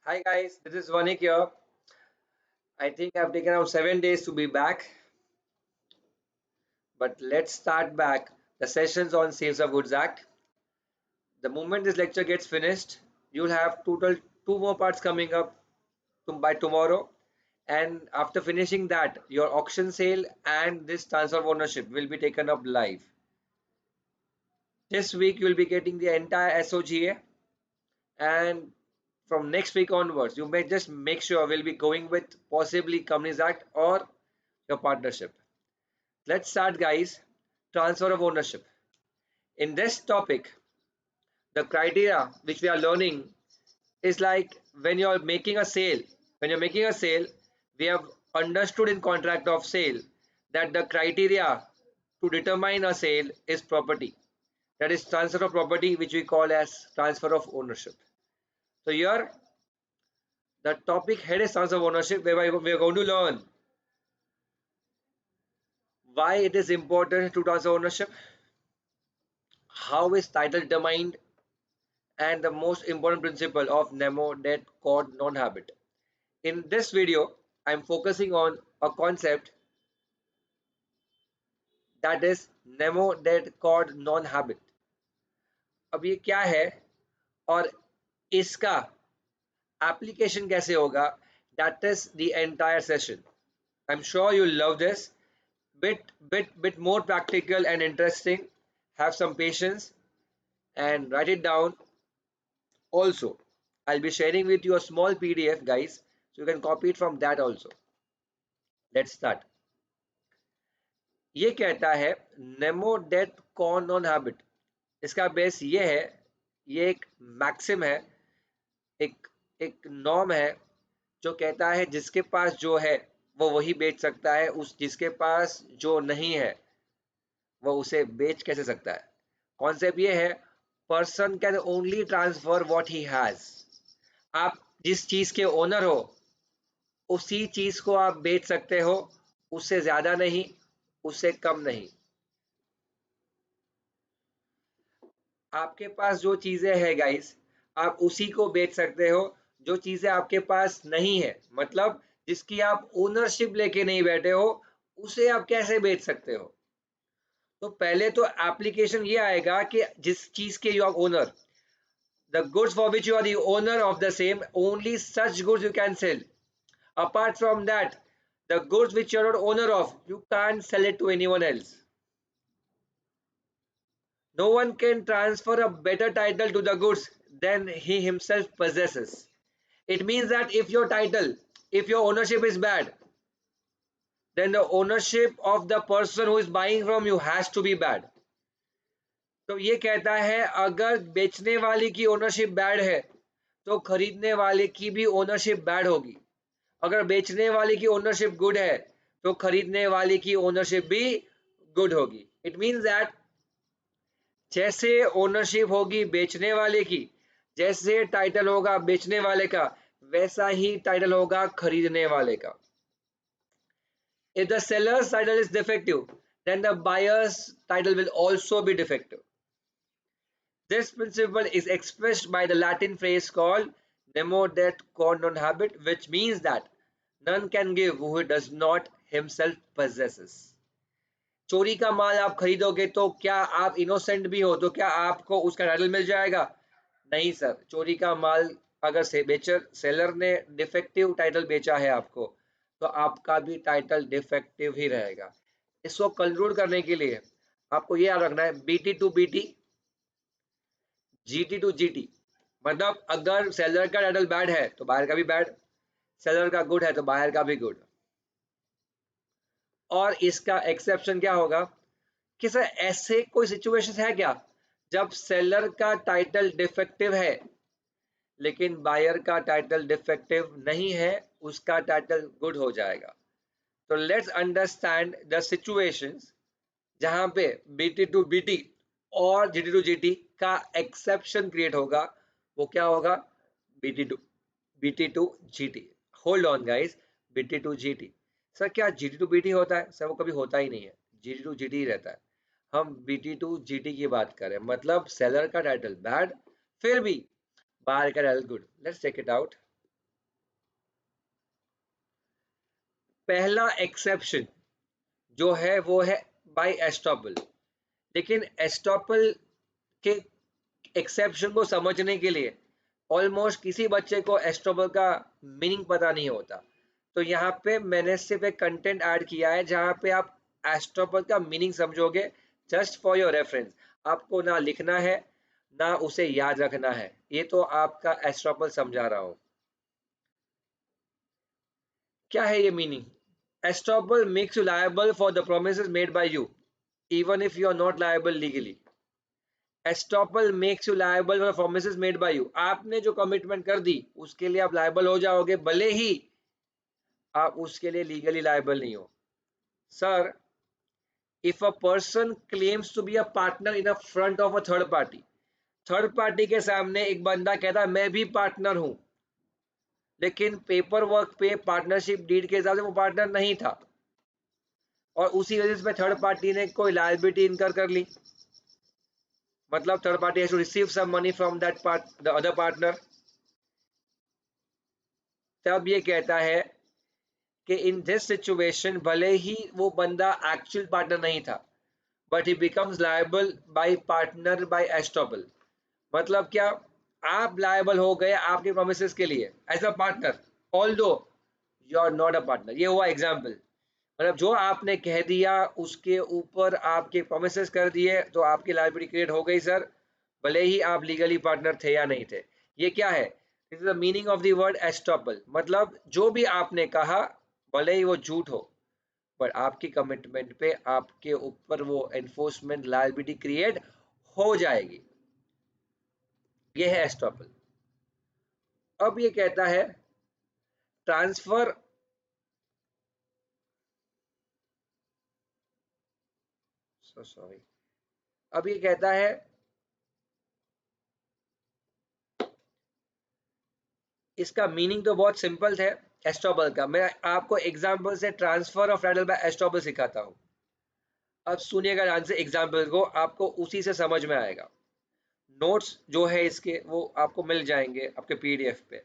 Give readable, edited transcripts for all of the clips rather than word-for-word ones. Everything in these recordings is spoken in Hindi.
Hi guys, this is Vanik here. I think I've taken around 7 days to be back, but let's start back the sessions on Sales of Goods Act. The moment this lecture gets finished, you'll have total two more parts coming up by tomorrow. And after finishing that, your auction sale and this transfer of ownership will be taken up live. This week you'll be getting the entire SOGA, and from next week onwards, you may just make sure we'll be going with possibly Companies Act or your partnership. Let's start, guys. Transfer of ownership. In this topic, the criteria which we are learning is like when you're making a sale. When you're making a sale, we have understood in contract of sale that the criteria to determine a sale is property. That is transfer of property, which we call as transfer of ownership. So here, the topic head is transfer of ownership, where we are going to learn why it is important to transfer ownership, how is title determined, and the most important principle of Nemo det cod non habet. In this video, I'm focusing on a concept that is Nemo det cod non habet. अब ये क्या है और इसका एप्लीकेशन कैसे होगा, that is the entire session. I'm sure you'll love this. Bit more practical and interesting. Have some patience and write it down. Also, I'll be sharing with you a small PDF, guys, so you can copy it from that also. Let's start. ये कहता है नेमो डेट कॉन नॉन हैबिट. इसका बेस ये है, ये एक मैक्सिम है, एक एक नॉर्म है जो कहता है जिसके पास जो है वो वही बेच सकता है, उस जिसके पास जो नहीं है वो उसे बेच कैसे सकता है. कॉन्सेप्ट ये है, person can only transfer what he has. आप जिस चीज के ओनर हो उसी चीज को आप बेच सकते हो, उससे ज्यादा नहीं, उससे कम नहीं. आपके पास जो चीजें हैं गाइस, आप उसी को बेच सकते हो. जो चीजें आपके पास नहीं है, मतलब जिसकी आप ओनरशिप लेके नहीं बैठे हो, उसे आप कैसे बेच सकते हो. तो पहले तो एप्लीकेशन ये आएगा कि जिस चीज के you are owner, the goods for which you are the owner of the same, only such goods you can sell. Apart from that, the goods which you're not owner of, you can't sell it to anyone else. No one can transfer a better title to the goods than he himself possesses. It means that if your title, if your ownership is bad, then the ownership of the person who is buying from you has to be bad. तो ये कहता है अगर बेचने वाले की ओनरशिप बैड है तो खरीदने वाले की भी ओनरशिप बैड होगी. अगर बेचने वाले की ओनरशिप गुड है तो खरीदने वाले की ओनरशिप भी गुड होगी. इट मीन्स दैट जैसे ओनरशिप होगी बेचने वाले की, जैसे टाइटल होगा बेचने वाले का, वैसा ही टाइटल होगा खरीदने वाले का. If the seller's title is defective, then the buyer's title will also be defective. This principle is expressed by the Latin phrase called nemo det quod non habet, which means that none can give who he does not himself possesses. चोरी का माल आप खरीदोगे तो क्या आप इनोसेंट भी हो तो क्या आपको उसका टाइटल मिल जाएगा? नहीं सर. चोरी का माल अगर से सेलर ने डिफेक्टिव टाइटल बेचा है आपको, तो आपका भी टाइटल डिफेक्टिव ही रहेगा. इसको कंक्लूड करने के लिए आपको ये याद रखना है, BT to BT, GT to GT. मतलब अगर सेलर का टाइटल बैड है तो बायर का भी बैड, सेलर का गुड है तो बायर का भी गुड. और इसका एक्सेप्शन क्या होगा कि सर ऐसे कोई सिचुएशन है क्या जब सेलर का टाइटल डिफेक्टिव है लेकिन बायर का टाइटल डिफेक्टिव नहीं है, उसका टाइटल गुड हो जाएगा. तो लेट्स अंडरस्टैंड द सिचुएशंस जहां पे बीटी टू बीटी और जीटी टू जीटी का एक्सेप्शन क्रिएट होगा. वो क्या होगा? BT to GT. Hold on guys, BT to GT. Sir क्या जीटी टू बीटी होता है? सर वो कभी होता ही नहीं है, जीटी टू जीटी ही रहता है. हम बीटी टू जीटी की बात करें, मतलब सेलर का टाइटल बैड फिर भी बायर का title good. Let's check it out. पहला एक्सेप्शन जो है वो है बाय एस्टॉपल, लेकिन एस्टॉपल के एक्सेप्शन को समझने के लिए ऑलमोस्ट किसी बच्चे को एस्टॉपल का मीनिंग पता नहीं होता। तो यहाँ पे मैंने सिर्फ एक कंटेंट ऐड किया है जहाँ पे आप एस्टॉपल का मीनिंग समझोगे, जस्ट फॉर योर रेफरेंस। आपको ना लिखना है ना उसे याद रखना है, ये तो आपका एस्टॉपल समझा रहा हूँ। क्या है ये meaning? Estoppel makes you liable for the promises made by you even if you are not liable legally. Estoppel makes you liable for promises made by you. आपने जो कमिटमेंट कर दी उसके लिए आप लायबल हो जाओगे, भले ही आप उसके लिए लीगली लायबल नहीं हो। Sir, if a person claims to be a partner in a front of a third party के सामने एक बंदा कहता है मैं भी पार्टनर हूं, लेकिन पेपर वर्क पे पार्टनरशिप डीड के हिसाब से वो पार्टनर नहीं था, और उसी वजह से थर्ड पार्टी ने कोई लायबिलिटी इनकर कर ली, मतलब third party has to receive some money from that part the other partner. तब ये कहता है कि इन दिस सिचुएशन भले ही वो बंदा एक्चुअल पार्टनर नहीं था, but he becomes liable by partner by estoppel. मतलब क्या? आप लायबल हो गए आपके प्रोमिसेस के लिए as a partner, although you are not a partner. ये हुआ एग्जाम्पल। मतलब जो आपने कह दिया उसके ऊपर आपके प्रोमिसेस कर दिए तो आपकी लायबिलिटी क्रिएट हो गई सर, भले ही आप लीगली पार्टनर थे या नहीं थे। ये क्या है? This is the meaning of the word estoppel. मतलब जो भी आपने कहा भले ही वो झूठ हो, पर आपकी कमिटमेंट पे आपके ऊपर वो एनफोर्समेंट लायबिलिटी क्रिएट हो जाएगी। ये है एस्टॉपल। अब ये कहता है ट्रांसफर सॉरी। अब ये कहता है इसका मीनिंग तो बहुत सिंपल है एस्टॉपल का। मैं आपको एग्जांपल से transfer of title by estoppel सिखाता हूं। अब सुनिएगा ध्यान से एग्जांपल को, आपको उसी से समझ में आएगा। नोट्स जो है इसके वो आपको मिल जाएंगे आपके पीडीएफ पे।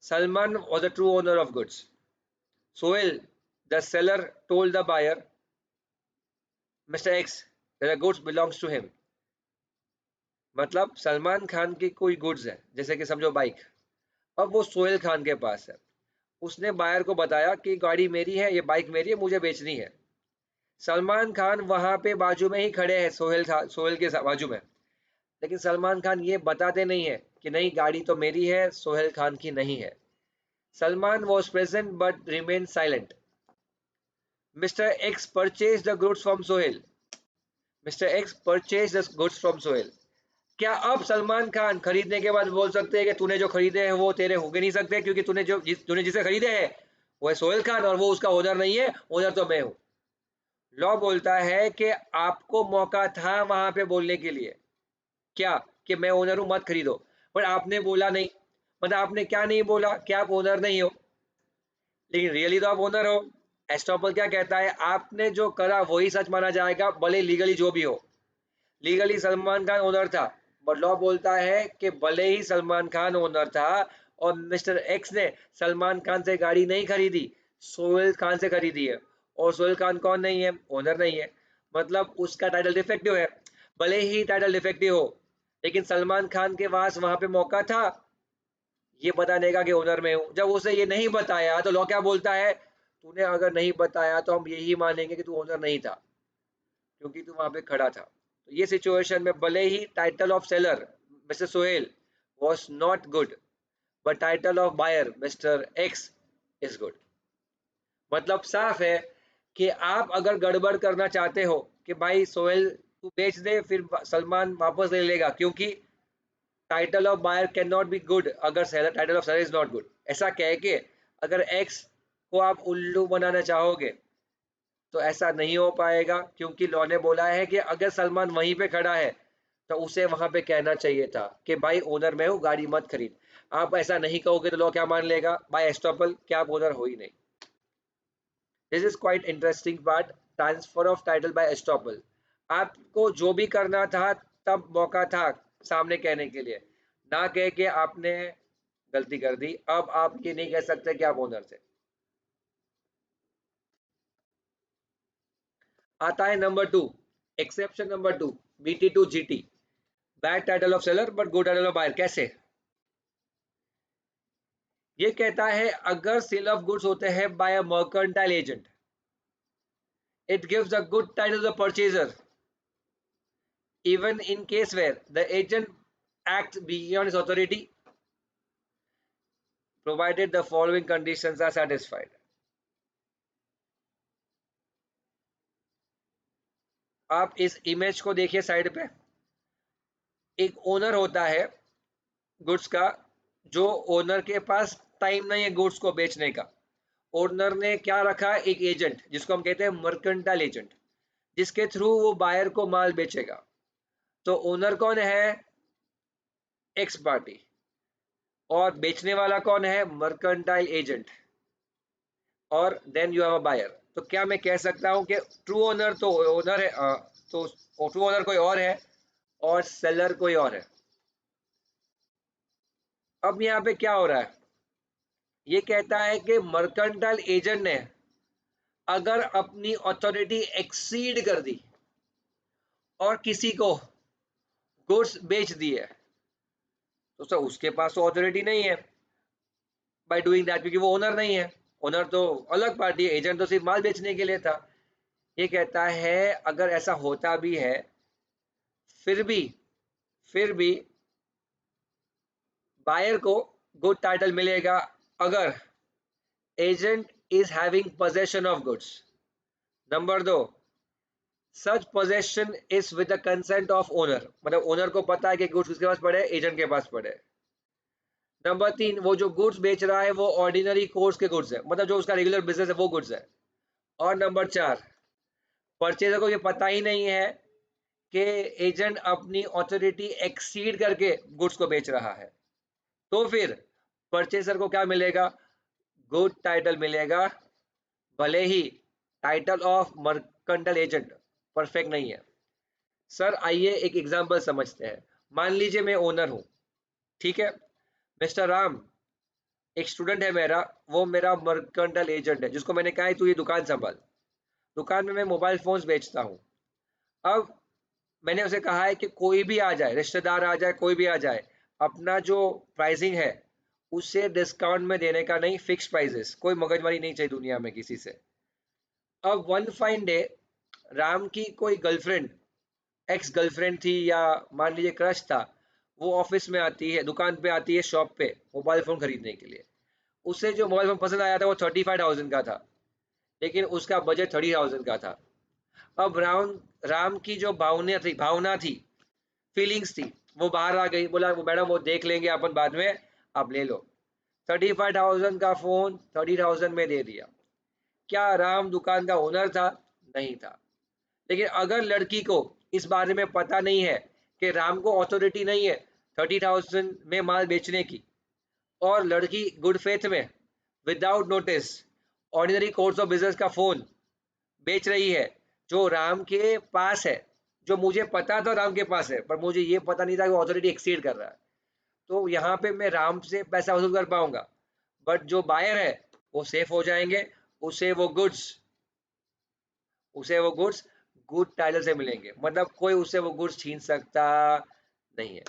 Salman was the true owner of goods. Sohail, the seller, told the buyer, Mr. X, that the goods belongs to him. मतलब सलमान खान की कोई गुड्स है, जैसे कि समझो बाइक, अब वो सोहेल खान के पास है। उसने बायर को बताया कि गाड़ी मेरी है, ये बाइक मेरी है, मुझे बेचनी है। सलमान खान वहां पे बाजू में ही खड़े हैं, सोहेल के बाजू में, लेकिन सलमान खान ये बताते नहीं है कि नहीं गाड़ी तो मेरी है, सोहेल खान की नहीं है। Salman was present but remain silent. Mister x purchase the goods from Sohail. Mister x purchase the goods from Sohail. क्या अब सलमान खान खरीदने के बाद बोल सकते हैं कि तूने जो खरीदे हैं वो तेरे हो के नहीं सकते, क्योंकि तूने जिसे खरीदे हैं वो है सोहेल खान और वो उसका ओनर नहीं है, ओनर तो मैं हूं। लॉ बोलता है कि आपको मौका था वहां पे बोलने के लिए, क्या? कि मैं ओनर हूं, मत खरीदो, पर आपने बोला नहीं। मतलब आपने क्या नहीं बोला कि आप ओनर नहीं हो, लेकिन रियली तो आप ओनर हो। एस्टॉपल क्या कहता है? आपने जो करा वही सच माना जाएगा, भले लीगली जो भी हो। लीगली सलमान खान ओनर था, बट लॉ बोलता है कि भले ही सलमान खान ओनर था और मिस्टर एक्स ने सलमान खान से गाड़ी नहीं खरीदी, सोहेल खान से खरीदी है, और सोहेल खान कौन नहीं है? ओनर नहीं है, मतलब उसका टाइटल डिफेक्टिव है। भले ही टाइटल डिफेक्टिव हो, लेकिन सलमान खान के पास वहां पे मौका था ये बताने का कि ओनर में हूं। जब उसे ये नहीं बताया तो लॉ क्या बोलता है? तूने अगर नहीं बताया तो हम यही मानेंगे कि तू ओनर नहीं था, क्योंकि तू वहां पे खड़ा था। तो ये सिचुएशन में भले ही title of seller mister Sohel was not good, but title of buyer Mr. X is good। मतलब साफ है कि आप अगर गड़बड़ करना चाहते हो कि भाई सोहेल तू बेच दे, फिर सलमान वापस ले लेगा, क्योंकि title of buyer can not be good अगर seller title of seller is not good, ऐसा कह के अगर एक्स को आप उल्लू बनाना चाहोगे तो ऐसा नहीं हो पाएगा, क्योंकि लॉ ने बोला है कि अगर सलमान वहीं पे खड़ा है तो उसे वहां पे कहना चाहिए था कि भाई ओनर मैं हूँ, गाड़ी मत खरीद। आप ऐसा नहीं कहोगे तो लॉ क्या मान लेगा? बाय एस्टॉपल कि आप ओनर हो ही नहीं। This is quite interesting part, transfer of title by estoppel. आपको जो भी करना था तब मौका था सामने कहने के लिए, ना कह के आपने गलती कर दी। अब आप ये नहीं कह सकते कि आप ओनर थे। आता है number 2, exception number 2, BT2GT, bad title of seller but good title of buyer. कैसे? ये कहता है अगर सेल ऑफ गुड्स होते हैं by a mercantile agent, it gives a good title to the purchaser even in case where the agent acts beyond his authority, provided the following conditions are satisfied. आप इस इमेज को देखिए साइड पे, एक ओनर होता है गुड्स का, जो ओनर के पास टाइम नहीं है गुड्स को बेचने का। ओनर ने क्या रखा? एक एजेंट, जिसको हम कहते हैं मर्केंटाइल एजेंट, जिसके थ्रू वो बायर को माल बेचेगा। तो ओनर कौन है? एक्स पार्टी, और बेचने वाला कौन है? मर्केंटाइल एजेंट, और then you have a buyer. तो क्या मैं कह सकता हूं कि ट्रू ओनर तो ओनर है, तो ट्रू ओनर कोई और है और सेलर कोई और है। अब यहाँ पे क्या हो रहा है? ये कहता है कि मर्केंटाइल एजेंट ने अगर अपनी अथॉरिटी एक्सीड कर दी और किसी को गुड्स बेच दिए, तो सर उसके पास तो अथॉरिटी नहीं है बाय डूइंग दैट, क्योंकि वो ओनर नहीं है। ओनर तो अलग पार्टी है, एजेंट तो सिर्फ माल बेचने के लिए था। ये कहता है अगर ऐसा होता भी है, फिर भी फिर भी बायर को गुड टाइटल मिलेगा अगर agent is having possession of goods. Number 2, such possession is with the consent of owner, मतलब ओनर को पता है कि गुड्स किसके पास पड़े, एजेंट के पास पड़े। नंबर 3, वो जो गुड्स बेच रहा है वो ऑर्डिनरी कोर्स के गुड्स है, मतलब जो उसका रेगुलर बिजनेस है वो गुड्स है। और नंबर 4, परचेजर को ये पता ही नहीं है कि एजेंट अपनी ऑथोरिटी एक्सीड करके गुड्स को बेच रहा है। तो फिर परचेसर को क्या मिलेगा? गुड टाइटल मिलेगा, भले ही title of mercantile agent perfect नहीं है। सर आइए एक एग्जांपल समझते हैं। मान लीजिए मैं ओनर हूं, ठीक है? मिस्टर राम, एक स्टूडेंट है मेरा, वो मेरा मर्केंटाइल एजेंट है, जिसको मैंने कहा है तू ये दुकान संभाल। दुकान में मैं मोबाइल फोन्स बेचता हूँ। अब मैंने उसे कहा है कि कोई भी आ जाए, रिश्तेदार आ जाए, कोई भी आ जाए, अपना जो प्राइसिंग है उससे डिस्काउंट में देने का नहीं, फिक्स प्राइसेस, कोई मगजमारी नहीं चाहिए दुनिया में किसी से। अब वन फाइन डे राम की कोई गर्लफ्रेंड, एक्स गर्लफ्रेंड थी या मान लीजिए क्रश था, वो ऑफिस में आती है, दुकान पे आती है, शॉप पे मोबाइल फोन खरीदने के लिए। उसे जो मोबाइल फोन पसंद आया था वो 35,000 का था, लेकिन उसका बजट 30,000 का था। अब राम की जो भावना थी, फीलिंग्स थी, वो बाहर आ गई। बोला वो मैडम वो देख लेंगे अपन बाद में, आप ले लो। 35,000 का फोन 30,000 में दे दिया। क्या राम दुकान का ओनर था? नहीं था। लेकिन अगर लड़की को इस बारे में पता नहीं है कि राम को अथॉरिटी नहीं है 30,000 में माल बेचने की, और लड़की गुड फेथ में without notice ordinary course of business का फोन बेच रही है, जो राम के पास है, जो मुझे पता था राम के पास है, पर मुझे ये पता नहीं था कि वो अथॉरिटी एक्सीड कर रहा है, तो यहाँ पे मैं राम से पैसा वसूल कर पाऊंगा, बट जो बायर है वो सेफ हो जाएंगे। उसे वो गुड्स उसे वो गुड्स गुड टाइटल से मिलेंगे, मतलब कोई उसे वो गुड्स छीन सकता नहीं है।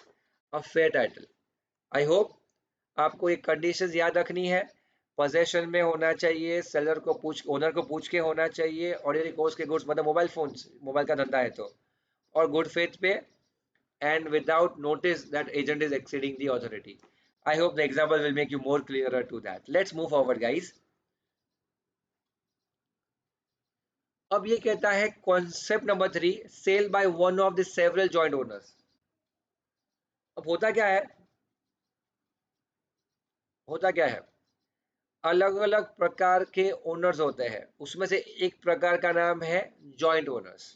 A fair title. I hope आपको ये कंडीशंस याद रखनी है। पोजेशन में होना चाहिए, सेलर को पूछ ओनर को पूछ के होना चाहिए, ऑर्डिनरी कोर्स के गुड्स मतलब मोबाइल फोन्स, मोबाइल का धंधा है तो, और गुड फेथ पे, and without notice that agent is exceeding the authority. I hope the example will make you more clearer to that. Let's move forward, guys. अब ये कहता है concept number 3, sale by one of the several joint owners. अब होता क्या है? अलग अलग प्रकार के ओनर्स होते हैं, उसमें से एक प्रकार का नाम है जॉइंट ओनर्स।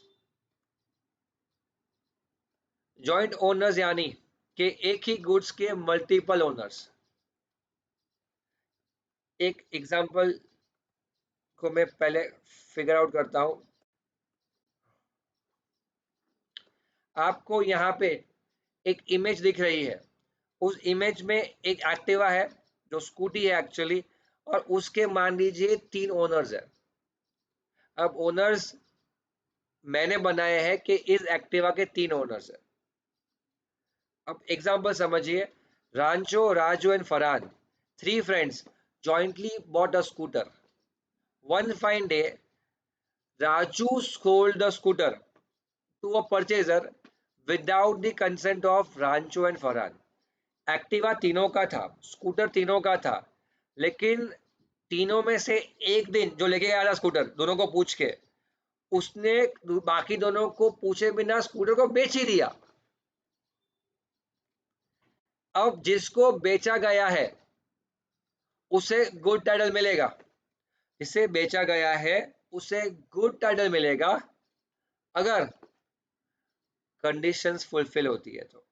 जॉइंट ओनर्स यानी कि एक ही गुड्स के मल्टीपल ओनर्स। एक एग्जांपल को मैं पहले फिगर आउट करता हूं। आपको यहाँ पे एक इमेज दिख रही है, उस इमेज में एक एक्टिवा है जो स्कूटी है एक्चुअली, और उसके मान लीजिए 3 ओनर्स है। अब ओनर्स मैंने बनाया है कि इस एक्टिवा के 3 ओनर्स हैं। अब एग्जांपल समझिए, Rancho, Raju and Farhan, 3 friends jointly bought a scooter. One fine day, Raju sold the scooter to a purchaser without the consent of Rancho and Farhan. Activa तीनों का था, स्कूटर तीनों का था, लेकिन तीनों में से एक दिन जो लेके गया था स्कूटर, दोनों को पूछ के, उसने बाकी दोनों को पूछे बिना स्कूटर को बेच ही दिया। अब जिसको बेचा गया है उसे गुड टाइटल मिलेगा, जिसे बेचा गया है उसे गुड टाइटल मिलेगा अगर कंडीशंस फुलफिल होती है तो।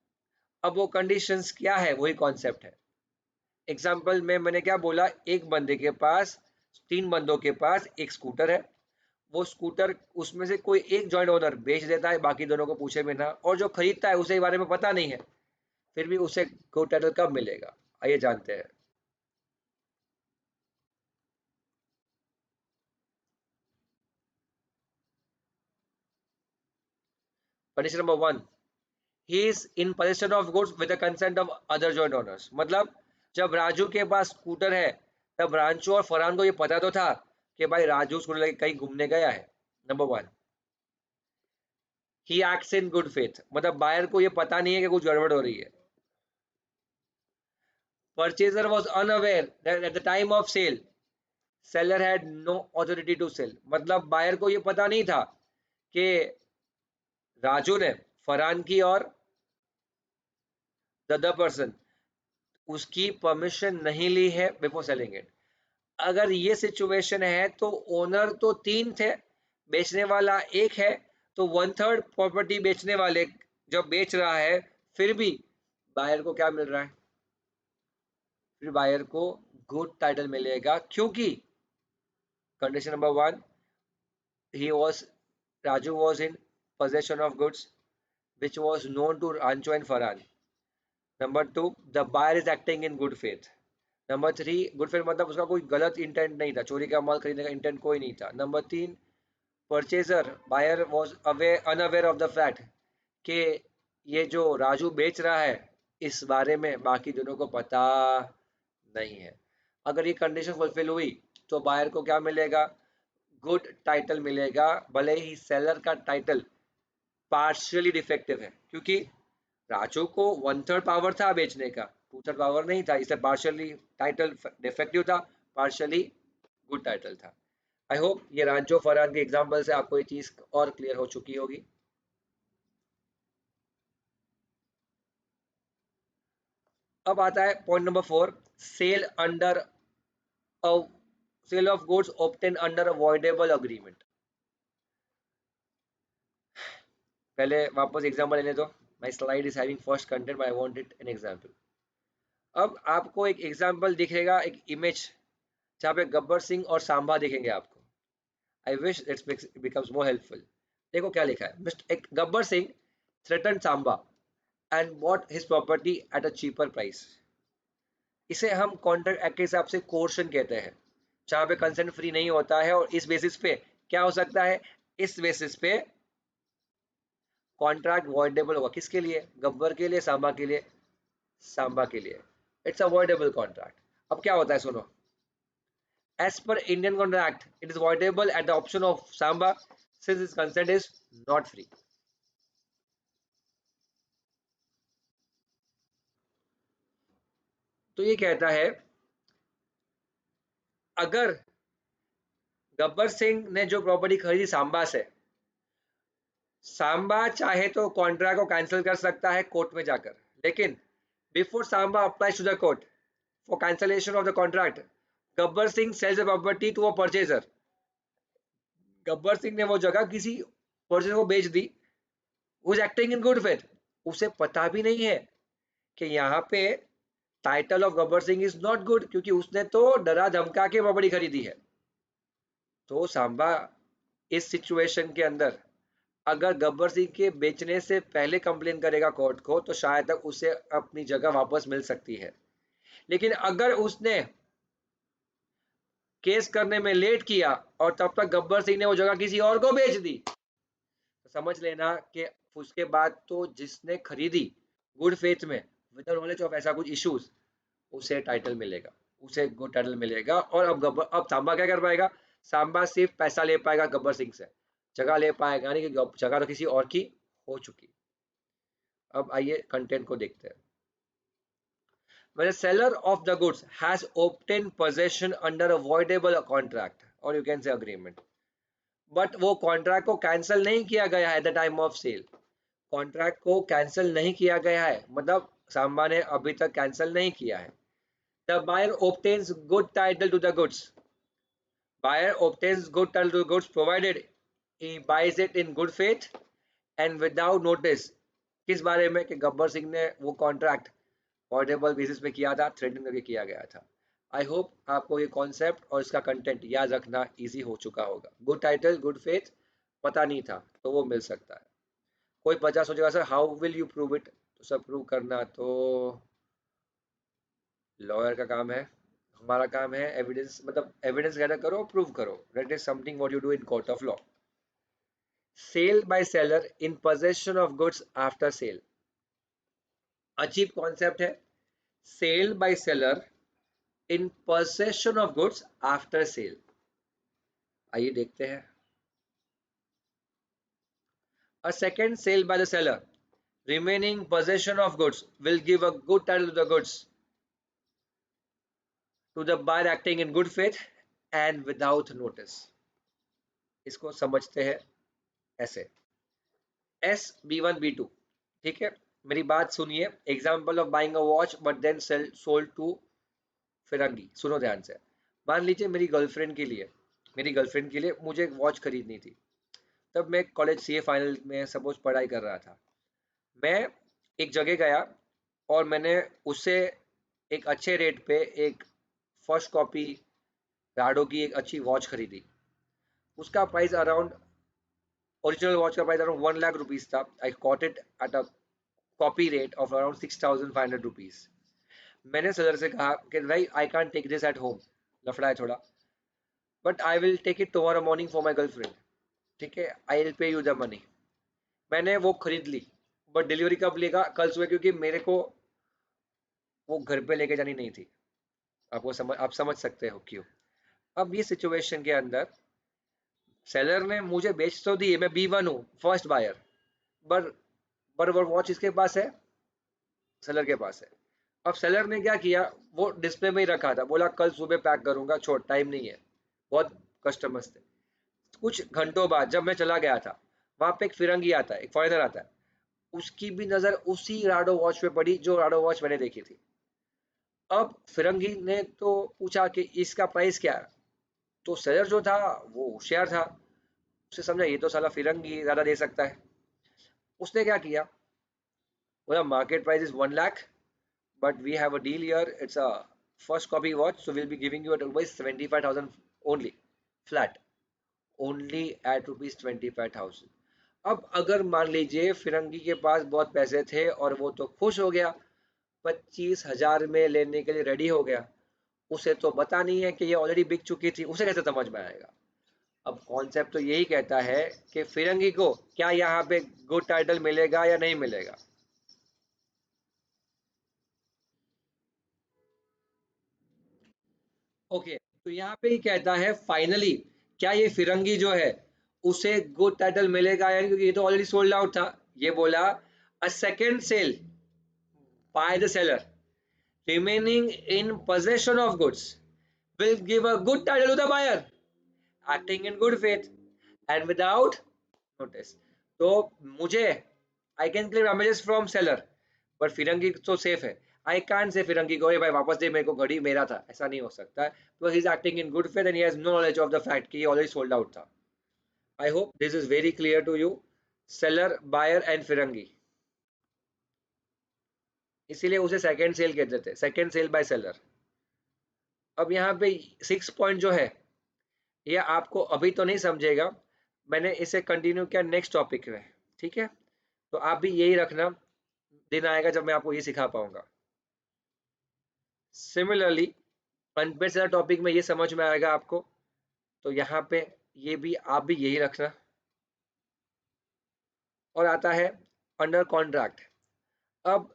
अब वो कंडीशंस क्या है, वही कॉन्सेप्ट है। एग्जाम्पल में मैंने क्या बोला, एक बंदे के पास, 3 बंदों के पास एक स्कूटर है, वो स्कूटर उसमें से कोई एक जॉइंट ओनर बेच देता है बाकी दोनों को पूछे बिना, और जो खरीदता है उसे के बारे में पता नहीं है, फिर भी उसे गुड टाइटल कब मिलेगा, आइए जानते हैं। Condition number 1, he is in possession of goods with the consent of other joint owners. मतलब जब राजू के पास स्कूटर है तब रांचो और फरहान को ये पता तो था कि भाई राजू स्कूटर लेके कहीं घूमने गया है। Number 1, he acts in good faith, मतलब बायर को ये पता नहीं है कि कुछ गड़बड़ हो रही है। Purchaser was unaware that at the time of sale seller had no authority to sell, मतलब बायर को ये पता नहीं था कि राजू ने फरहान की और द अदर पर्सन उसकी परमिशन नहीं ली है बिफोर सेलिंग इट। अगर ये सिचुएशन है तो ओनर तो 3 थे, बेचने वाला एक है, तो 1/3 प्रॉपर्टी बेचने वाले जब बेच रहा है, फिर भी बायर को क्या मिल रहा है, फिर बायर को गुड टाइटल मिलेगा, क्योंकि condition number 1, he was Raju was in possession of goods which was known to Rancho and Farhan. Number 2, the buyer is acting in good faith. Number 3, good faith मतलब उसका कोई गलत इंटेंट नहीं था, चोरी का माल खरीदने का इंटेंट कोई नहीं था। Number 3, purchaser buyer was unaware of the fact कि ये जो राजू बेच रहा है इस बारे में बाकी दोनों को पता नहीं है। अगर ये कंडीशन फुलफिल हुई तो बायर को क्या मिलेगा, गुड टाइटल मिलेगा, भले ही सेलर का टाइटल पार्शियली डिफेक्टिव है, क्योंकि राजू को 1/3 पावर था बेचने का, 2/3 पावर नहीं था, इसलिए पार्शियली टाइटल डिफेक्टिव था, पार्शियली गुड टाइटल था। आई होप ये रांचो फरहान के एग्जांपल से आपको ये चीज और क्लियर हो चुकी होगी। अब आता है point number 4, sale under a sale of goods obtain under avoidable agreement. पहले वापस एग्जांपल लेने दो, my slide is having first content but I want it an example. अब आपको एक एग्जांपल दिखेगा, एक इमेज जहाँ पे गब्बर सिंह और सांबा दिखेंगे आपको। I wish it's becomes more helpful. देखो क्या लिखा है, मिस्टर एक Gabbar Singh threaten Samba and bought his property at a cheaper price. इसे हम कॉन्ट्रैक्ट एक्ट के हिसाब से कोर्शन कहते हैं, जहाँ पे कंसेंट फ्री नहीं होता है, और इस बेसिस पे क्या हो सकता है, इस बेसिस पे कॉन्ट्रैक्ट वॉइडेबल होगा। किसके लिए, गब्बर के लिए, सांबा के लिए, सांबा के लिए। It's avoidable contract. अब क्या होता है सुनो, as per Indian contract it is voidable at the option of Samba since his consent is not free। तो ये कहता है, अगर गब्बर सिंह ने जो प्रॉपर्टी खरीदी सांबा से, सांबा चाहे तो कॉन्ट्रैक्ट को कैंसिल कर सकता है कोर्ट में जाकर, लेकिन before Samba applies to the court for cancellation of the contract, Gabbar Singh sells the property to a purchaser. Gabbar Singh ने वो जगह किसी परचेजर को बेच दी, who is acting in good faith, उसे पता भी नहीं है कि यहाँ पे title of Gabbar Singh is not good, क्योंकि उसने तो डरा धमका के प्रॉपर्टी खरीदी है। तो सांबा इस सिचुएशन के अंदर अगर गब्बर सिंह के बेचने से पहले कंप्लेन करेगा कोर्ट को तो शायद तक उसे अपनी जगह वापस मिल सकती है, लेकिन अगर उसने केस करने में लेट किया और तब तक गब्बर सिंह ने वो जगह किसी और को बेच दी, समझ लेना कि उसके बाद तो जिसने खरीदी गुड फेथ में विद नॉलेज ऑफ ऐसा कुछ इश्यूज, उसे टाइटल मिलेगा, उसे गुड टाइटल मिलेगा। और अब सांबा क्या कर पाएगा? सांबा सिर्फ पैसा ले पाएगा गब्बर सिंह से, जगह ले पाएगा नहीं, कि जगह तो किसी और की हो चुकी। अब आइए कंटेंट को देखते हैं। When a seller of the goods has obtained possession under a voidable contract or you can say agreement, but वो कॉन्ट्रैक्ट को कैंसिल नहीं किया गया है at the time of sale, contract को कैंसिल नहीं किया गया है, मतलब सांबा ने अभी तक कैंसिल नहीं किया है। The buyer obtains good title to the goods, buyer obtains good title to the goods provided he buys it in good faith and without notice। किस बारे में? कि गब्बर सिंह ने वो कॉन्ट्रैक्ट वॉइडेबल बेसिस पे किया था, थ्रेडन करके किया गया था। आई होप आपको ये कॉन्सेप्ट और इसका कंटेंट याद रखना इजी हो चुका होगा। गुड टाइटल गुड फेथ पता नहीं था तो वो मिल सकता है। कोई 50 सोचेगा sir how will you prove it, तो सब प्रूव करना तो लॉयर का काम है, हमारा काम है एविडेंस, मतलब एविडेंस गैदर करो, प्रूव करो। That is something what you do in court of law. Sale by seller in possession of goods after sale, अजीब कॉन्सेप्ट है। Sale by seller in possession of goods after sale, आइए देखते हैं। A second sale by the seller remaining possession of goods will give a good title to the goods to the buyer acting in good faith and without notice। इसको समझते हैं ऐसे, SB1B2, ठीक है। मेरी बात सुनिए। Example of buying a watch but then sell sold to फिरंगी। सुनो ध्यान से। मान लीजिए मेरी गर्लफ्रेंड के लिए मुझे एक वॉच खरीदनी थी। तब मैं कॉलेज सीए फाइनल में सपोज पढ़ाई कर रहा था। मैं एक जगह गया और मैंने उससे एक अच्छे रेट पे एक फर्स्ट कॉपी राडो की एक अच्छी वॉच खरीदी। उसका प्राइस अराउंड, ओरिजिनल वॉच का प्राइस अराउंड 1 लाख रुपीज था। I caught it at a copy rate of around 6,500 rupees. मैंने सेलर से कहा कि भाई I can't take this at home, लफड़ा है थोड़ा, but I will take it tomorrow morning for my girlfriend, ठीक है, I will pay you the money. मैंने वो खरीद ली, बट डिलीवरी कब लेगा? कल सुबह, क्योंकि मेरे को वो घर पे लेके जानी नहीं थी। आप समझ सकते हो क्यों। अब ये सिचुएशन के अंदर सेलर ने मुझे बेच तो दी, मैं B1 हूँ, फर्स्ट बायर, पर वो वॉच इसके पास है, सेलर के पास है। अब सेलर ने क्या किया, वो डिस्प्ले में ही रखा था, बोला कल सुबह पैक करूंगा, छोड़ टाइम नहीं है, बहुत कस्टमर्स थे। कुछ घंटों बाद जब मैं चला गया था, वहां पे एक फिरंगी आता है, एक फॉरेनर आता है, उसकी भी नजर उसी राडो वॉच पे पड़ी जो राडो वॉच मैंने देखी थी। अब फिरंगी ने तो पूछा कि इसका प्राइस क्या है, तो सेलर जो था वो होशियार था, उसे समझा ये तो साला फिरंगी ज्यादा दे सकता है। उसने क्या किया, बोला market price is 1 lakh, but we have a deal here, it's a first copy watch, so will be giving you at rupees 75,000 only, flat, only at rupees 25,000। अब अगर मान लीजिए फिरंगी के पास बहुत पैसे थे और वो तो खुश हो गया, 25,000 में लेने के लिए रेडी हो गया, उसे तो पता नहीं है कि ये ऑलरेडी बिक चुकी थी, उसे कैसे समझ में आएगा। अब कॉन्सेप्ट तो यही कहता है कि फिरंगी को क्या यहाँ पे गुड टाइटल मिलेगा या नहीं मिलेगा। ओके, तो यहाँ पे ही कहता है फाइनली क्या ये फिरंगी जो है उसे गुड टाइटल मिलेगा या नहीं, क्योंकि ये तो ऑलरेडी सोल्ड आउट था। ये बोला a second sale by the seller remaining in possession of goods will give a good title to the buyer acting in good faith and without notice। तो मुझे I can claim damages from seller, but फिरंगी तो सेफ है। आई कांट से फिरंगी को भाई वापस दे मेरे को, घड़ी मेरा था, ऐसा नहीं हो सकता, because he is acting in good faith and he has no knowledge of the fact कि ये ऑलरेडी सोल्ड आउट था। I hope this is very clear to you. Seller buyer and फिरंगी, इसीलिए उसे सेकेंड सेल कहते थे, सेकेंड सेल बाय सेलर। अब यहाँ पे 6 पॉइंट जो है ये आपको अभी तो नहीं समझेगा, मैंने इसे कंटिन्यू किया नेक्स्ट टॉपिक में, ठीक है। तो आप भी यही रखना, दिन आएगा जब मैं आपको ये सिखा पाऊंगा। सिमिलरली अनपेड सेलर टॉपिक में ये समझ में आएगा आपको, तो यहाँ पे ये भी आप भी यही रखना। और आता है अंडर कॉन्ट्रैक्ट। अब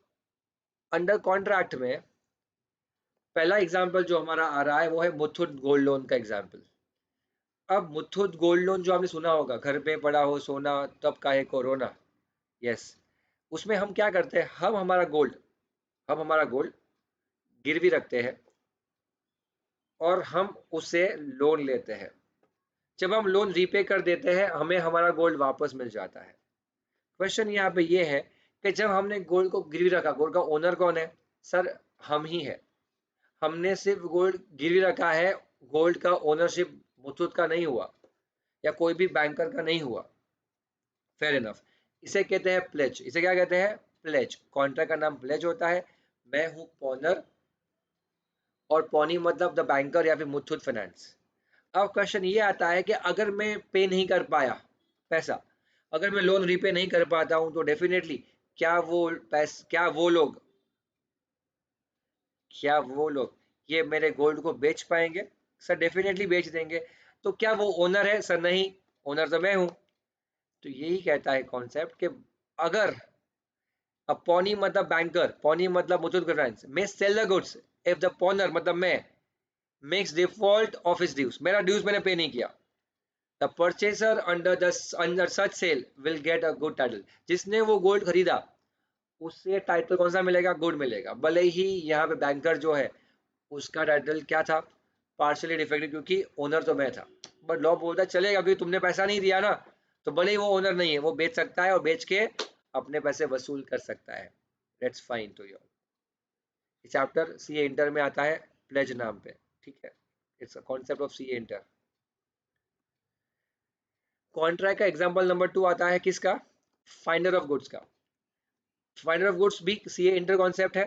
अंडर कॉन्ट्रैक्ट में पहला एग्जाम्पल जो हमारा आ रहा है वो है मुथूट गोल्ड लोन का एग्जाम्पल। अब मुथूट गोल्ड लोन जो आपने सुना होगा, घर पे पड़ा हो सोना तब काहे कोरोना, यस, उसमें हम क्या करते हैं, हम हमारा गोल्ड गिरवी रखते हैं और हम उससे लोन लेते हैं। जब हम लोन रीपे कर देते हैं हमें हमारा गोल्ड वापस मिल जाता है। क्वेश्चन यहाँ पे ये है कि जब हमने गोल्ड को गिरवी रखा, गोल्ड का ओनर कौन है? सर हम ही है। हमने सिर्फ गोल्ड गिरवी रखा है, गोल्ड का ओनरशिप मुथूट का नहीं हुआ या कोई भी बैंकर का नहीं हुआ। Fair enough. इसे कहते हैं प्लेज। इसे क्या कहते हैं? प्लेज। कॉन्ट्रैक्ट का नाम प्लेज होता है। मैं हूं पॉनर और पॉनी मतलब द बैंकर या फिर मुथूट फाइनेंस। अब क्वेश्चन ये आता है कि अगर मैं पे नहीं कर पाया पैसा, अगर मैं लोन रीपे नहीं कर पाता हूं तो डेफिनेटली क्या वो लोग ये मेरे गोल्ड को बेच पाएंगे? सर डेफिनेटली बेच देंगे। तो क्या वो ओनर है? सर नहीं, ओनर तो मैं हूं। तो यही कहता है कॉन्सेप्ट कि अगर अब पॉनी मतलब बैंकर, पॉनी मतलब मुथूट फाइनेंस में sale the goods if the pawnor मतलब मैं makes default of his dues, मेरा ड्यूज मैंने पे नहीं किया, the purchaser under such sale will get a good title. जिसने वो गोल्ड खरीदा उससे टाइटल कौन सा मिलेगा? गुड मिलेगा। भले ही यहाँ पे बैंकर जो है उसका टाइटल क्या था? पार्शियली डिफेक्टिव, क्योंकि ओनर तो मैं था। बट लॉ बोलता है चलेगा क्योंकि तुमने पैसा नहीं दिया ना, तो भले ही वो ओनर नहीं है, वो बेच सकता है और बेच के अपने पैसे वसूल कर सकता है। That's fine to your. Chapter C inter में आता है प्लेज नाम पे, ठीक है। It's a concept of C inter. Contract का एग्जांपल नंबर 2 आता है किसका? फाइंडर ऑफ गुड्स का। फाइंडर ऑफ गुड्स भी सीए इंटर कॉन्सेप्ट है,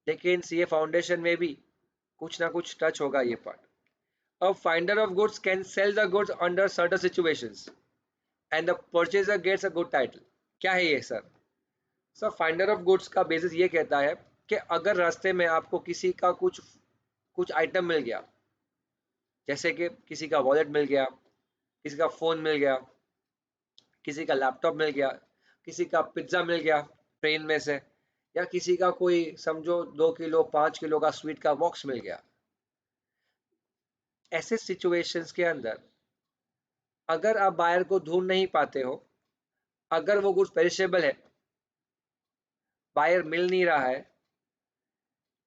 लेकिन सीए फाउंडेशन में भी कुछ ना कुछ टच होगा ये पार्ट। अब finder of goods can sell the goods under certain situations and the purchaser gets a good title. क्या है ये sir? Sir finder of goods का बेसिस ये कहता है कि अगर रास्ते में आपको किसी का कुछ कुछ आइटम मिल गया, जैसे कि किसी का वॉलेट मिल गया, किसी का फोन मिल गया, किसी का लैपटॉप मिल गया, किसी का पिज्जा मिल गया ट्रेन में से, या किसी का कोई समझो 2 किलो 5 किलो का स्वीट का बॉक्स मिल गया। ऐसे सिचुएशंस के अंदर अगर आप बायर को ढूंढ नहीं पाते हो, अगर वो गुड्स पेरिशेबल है, बायर मिल नहीं रहा है,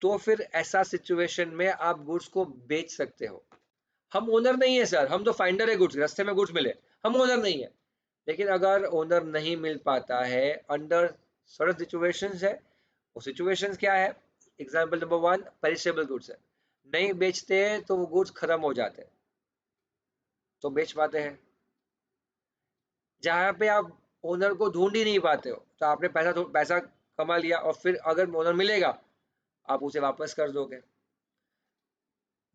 तो फिर ऐसा सिचुएशन में आप गुड्स को बेच सकते हो। हम ओनर नहीं है सर, हम तो फाइंडर है गुड्स, रास्ते में गुड्स मिले, हम ओनर नहीं है। लेकिन अगर ओनर नहीं मिल पाता है अंडर सर्टेन सिचुएशंस है, वो सिचुएशंस क्या है? एग्जांपल नंबर 1 पेरिशेबल गुड्स है, नहीं बेचते तो वो गुड्स खत्म हो जाते हैं, तो बेच पाते हैं। जहाँ पे आप ओनर को ढूंढ ही नहीं पाते हो तो आपने पैसा कमा लिया और फिर अगर ओनर मिलेगा आप उसे वापस कर दोगे।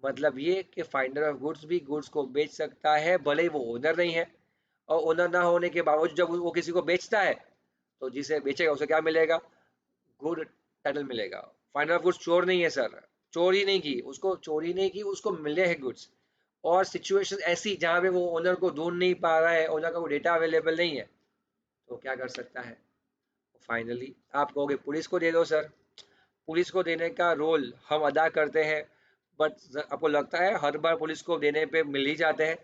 मतलब ये कि फाइंडर ऑफ गुड्स भी गुड्स को बेच सकता है भले ही वो ओनर नहीं है, और ओनर ना होने के बावजूद जब वो किसी को बेचता है तो जिसे बेचेगा उसे क्या मिलेगा? गुड टाइटल मिलेगा। फाइंडर ऑफ गुड्स चोर नहीं है सर, चोरी नहीं की, उसको चोरी नहीं की, उसको मिले हैं गुड्स। और सिचुएशन ऐसी जहाँ पे वो ओनर को ढूंढ नहीं पा रहा है, ओनर का कोई डेटा अवेलेबल नहीं है, तो क्या कर सकता है? फाइनली आप कहोगे पुलिस को दे दो सर, पुलिस को देने का रोल हम अदा करते हैं, बट आपको लगता है हर बार पुलिस को देने पे मिल ही जाते हैं?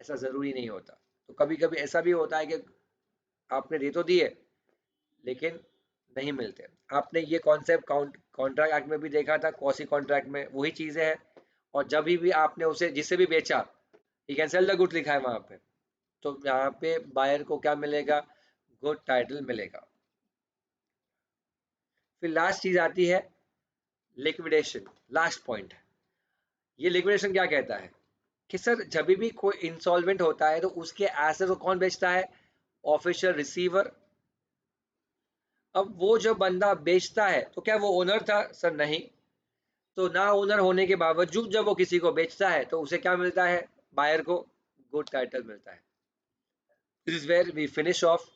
ऐसा ज़रूरी नहीं होता। तो कभी कभी ऐसा भी होता है कि आपने दे तो दिए लेकिन नहीं मिलते। आपने ये कॉन्सेप्ट कॉन्ट्रैक्ट एक्ट में भी देखा था, कौसी कॉन्ट्रैक्ट में वही चीज़ें हैं। और जब भी आपने उसे जिससे भी बेचा, he can sell the goods लिखा है वहाँ पे, तो यहाँ पे बायर को क्या मिलेगा? गुड टाइटल मिलेगा। फिर लास्ट चीज़ आती है लिक्विडेशन, लास्ट पॉइंट। ये लिक्विडेशन क्या कहता है कि सर जब भी कोई इंसॉल्वेंट होता है तो उसके एसेट को कौन बेचता है? Official receiver. अब वो जो बंदा बेचता है तो क्या वो ओनर था? सर नहीं। तो ना ओनर होने के बावजूद जब वो किसी को बेचता है तो उसे क्या मिलता है? बायर को गुड टाइटल मिलता है। This is where we finish off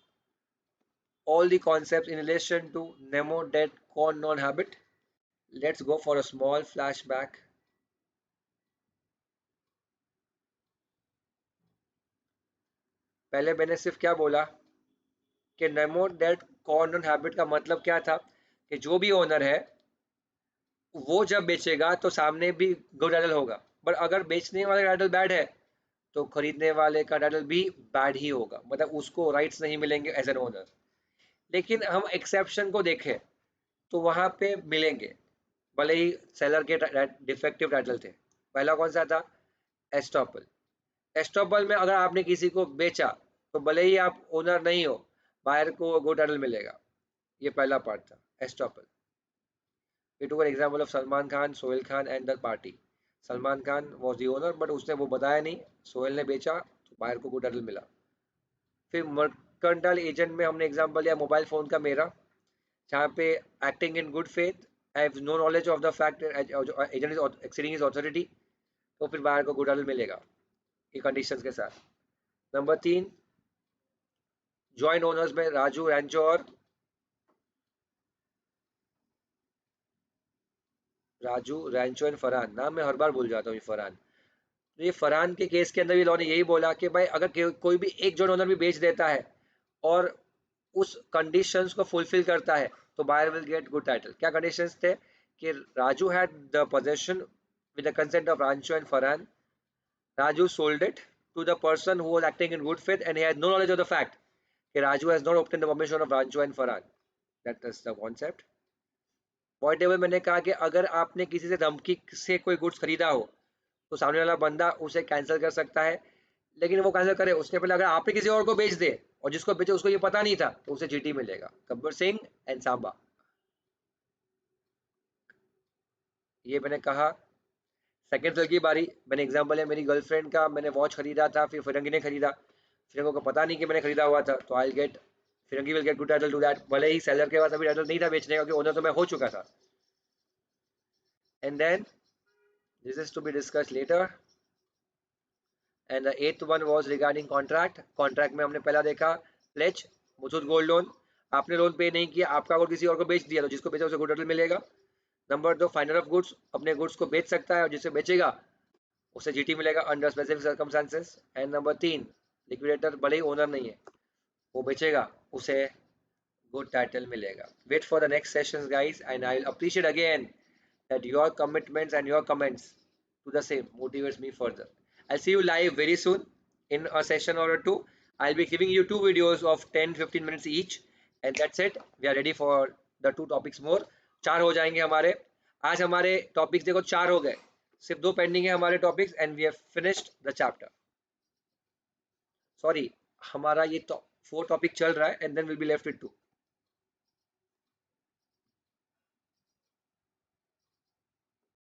all the concepts in relation to Nemo dead corn non habit. Let's go for a small flashback. पहले मैंने सिर्फ क्या बोला कि नेमो डेट कॉर्नर हैबिट का मतलब क्या था कि जो भी ओनर है वो जब बेचेगा तो सामने भी गुड टाइटल होगा, बट अगर बेचने वाला टाइटल बैड है तो खरीदने वाले का टाइटल भी बैड ही होगा, मतलब उसको राइट्स नहीं मिलेंगे एज एन ओनर। लेकिन हम एक्सेप्शन को देखें तो वहां पे मिलेंगे, भले ही सेलर के डिफेक्टिव टाइटल थे। पहला कौन सा था? एस्टॉपल। एस्टॉपल में अगर आपने किसी को बेचा तो भले ही आप ओनर नहीं हो, बायर को गुड टाइटल मिलेगा। ये पहला पार्ट था estoppel. We took an example of Salman Khan, Sohail Khan and the party. Salman Khan was the owner but उसने वो बताया नहीं, सोहेल ने बेचा तो बायर को गुड टाइटल मिला। फिर मर्केंटाइल एजेंट में हमने एग्जांपल लिया मोबाइल फोन का मेरा, जहाँ पे acting in good faith, I have no knowledge of the fact agent is exceeding his authority, तो फिर बायर को गुड टाइटल मिलेगा ये कंडीशंस के साथ। नंबर 3, जॉइंट ओनर्स में राजू रैंचो और एंड फरहान, नाम मैं हर बार भूल जाता हूँ। ये फरहान, तो ये फरहान के केस के अंदर भी लॉ ने यही बोला कि भाई अगर कोई भी एक जॉइंट ओनर भी बेच देता है और उस कंडीशंस को फुलफिल करता है तो buyer will get good title. क्या कंडीशंस थे? कि Raju had the possession with the consent of Rancho and Farhan, Raju sold it to the person who was acting in good faith and he had no knowledge of the fact कि Raju has not obtain the permission of Rancho and Farhan. That is the concept. Point table मैंने कहा कि अगर आपने किसी से धमकी से कोई गुड्स खरीदा हो तो सामने वाला बंदा उसे कैंसिल कर सकता है, लेकिन वो कैंसिल करे उसके पहले अगर आपने किसी और को बेच दे और जिसको बेचे उसको ये पता नहीं था तो उसे जीटी मिलेगा। गब्बर सिंह एंड सांबा, ये मैंने कहा। सेकंड फिर की बारी, मैंने एग्जांपल है मेरी गर्लफ्रेंड का, मैंने वॉच खरीदा था, फिर फिरंगी ने खरीदा, फिरंगी को पता नहीं कि मैंने खरीदा हुआ था, तो आई गेट, फिरंगी will get good title to that, भले ही सेलर के पास अभी टाइटल नहीं था बेचने का, क्योंकि ओनर तो मैं हो चुका था। And then this is to be discuss later. And the eighth one was regarding contract. Contract में हमने पहला देखा प्लेज, मुथूट गोल्ड लोन, आपने लोन पे नहीं किया, आपका अगर किसी और को बेच दिया तो जिसको बेचा उसे गुड टाइटल मिलेगा। नंबर 2, फाइनर ऑफ गुड्स, अपने गुड्स को बेच सकता है और जिसे बेचेगा उसे जीटी मिलेगा under specific circumstances. And number 3, liquidator भले ही ओनर नहीं है, वो बेचेगा उसे गुड टाइटल मिलेगा। Wait for the next sessions guys, and I will appreciate again that your commitments and your comments to the same motivates me further. I'll see you live very soon in a session or two. I'll be giving you 2 videos of 10-15 minutes each, and that's it. We are ready for the 2 topics more. 4 हो जाएंगे हमारे। आज हमारे टॉपिक्स देखो 4 हो गए, सिर्फ 2 पेंडिंग है हमारे topics, and we have finished the chapter. Sorry, हमारा ये 4 टॉपिक चल रहा है and then will be left with 2।